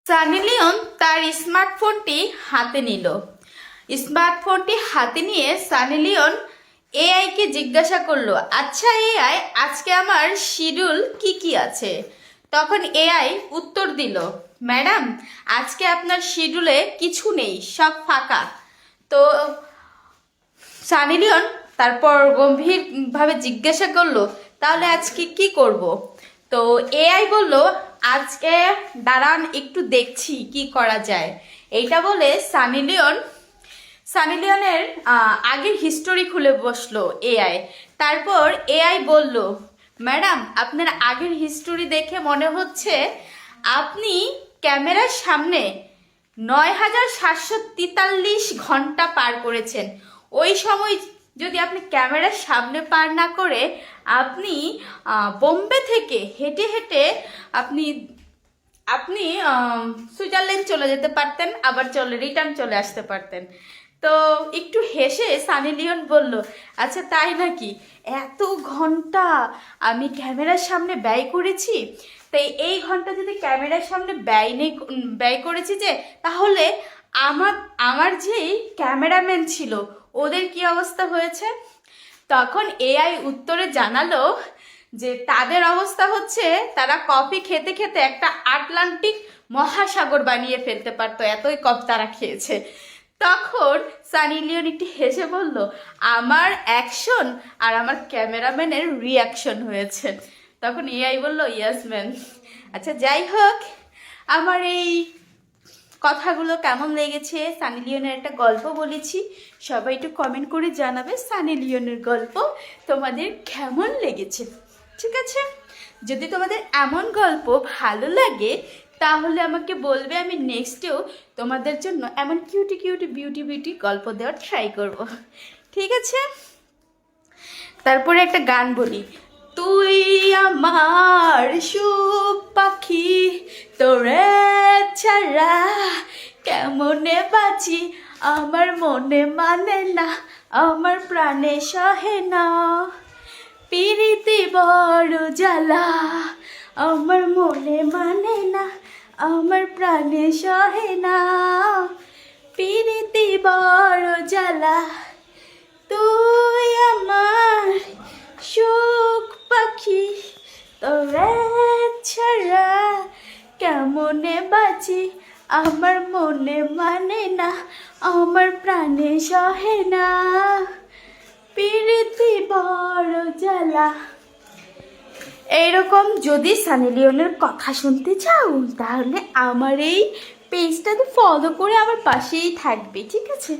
Sunny Leone তার স্মার্টফোনটি হাতে নিল। স্মার্টফোনটি হাতে নিয়ে সানি লিওন এআইকে জিজ্ঞাসা করলো, আচ্ছা এআই, আজকে আমার শিডিউল কি আছে? তখন এআই উত্তর দিল, ম্যাডাম, আজকে আপনার শিডিউলে কিছু নেই, সব ফাঁকা। তো সানি লিওন তারপর গম্ভীরভাবে জিজ্ঞাসা করলো, তাহলে আজকে কি করব? তো এআই বলল, আজকে দাঁড়ান একটু দেখছি কি করা যায়। এইটা বলে সানি লিওনের আগের হিস্টোরি খুলে বসলো এআই। তারপর এআই বলল, ম্যাডাম, আপনার আগের হিস্টোরি দেখে মনে হচ্ছে আপনি ক্যামেরার সামনে ৯,৭৪৩ ঘন্টা পার করেছেন। ওই সময় যদি আপনি ক্যামেরার সামনে পার না করে আপনি বোম্বে থেকে হেঁটে হেঁটে আপনি আপনি সুইজারল্যান্ড চলে যেতে পারতেন, আবার রিটার্ন চলে আসতে পারতেন। তো একটু হেসে সানি লিওন বলল, আচ্ছা তাই নাকি? এত ঘন্টা আমি ক্যামেরার সামনে ব্যয় করেছি, তাই এই ঘন্টা যদি ক্যামেরার সামনে ব্যয় করেছি, যে তাহলে আমার যেই ক্যামেরাম্যান ছিল ওদের কি অবস্থা হয়েছে? তখন এআই উত্তরে জানালো যে তাদের অবস্থা হচ্ছে, তারা কফি খেতে খেতে একটা আটলান্টিক মহাসাগর বানিয়ে ফেলতে পারতো, এতই কফি তারা খেয়েছে। তখন সানি লিওন একটু হেসে বলল, আমার অ্যাকশন আর আমার ক্যামেরাম্যানের রিয়াকশন হয়েছে। তখন এআই বলল, ইয়েস ম্যান। আচ্ছা যাই হোক, আমার এই কথাগুলো কেমন লেগেছে, সানি লিওনের একটা গল্প বলেছি, সবাই একটু কমেন্ট করে জানাবে সানি লিওনের গল্প তোমাদের কেমন লেগেছে। ঠিক আছে, যদি তোমাদের এমন গল্প ভালো লাগে তাহলে আমাকে বলবে, আমি নেক্সটেও তোমাদের জন্য এমন কিউটি বিউটি গল্প দেওয়ার ট্রাই করব। ঠিক আছে, তারপরে একটা গান বলি, তুই আমার সুখ পাখি, তোরে ছাড়া কেমনে বাঁচি, আমার মনে মানে না, আমার প্রাণে সহে না, পিরিতি বড় জ্বালা, আমার মনে মানে না, আমার প্রাণে সহে না, পিরিতি বড় জ্বালা, তুই আমার সুখ পাখি, তোরে ছাড়া কেমনে বাঁচি, আমার মনে মানে না, আমার প্রাণে সহে না, পিরিতি বড় জ্বালা। এইরকম যদি সানি লিওনের কথা শুনতে চাও তাহলে আমার এই পেজটাতে ফলো করে আমার পাশেই থাকবে। ঠিক আছে।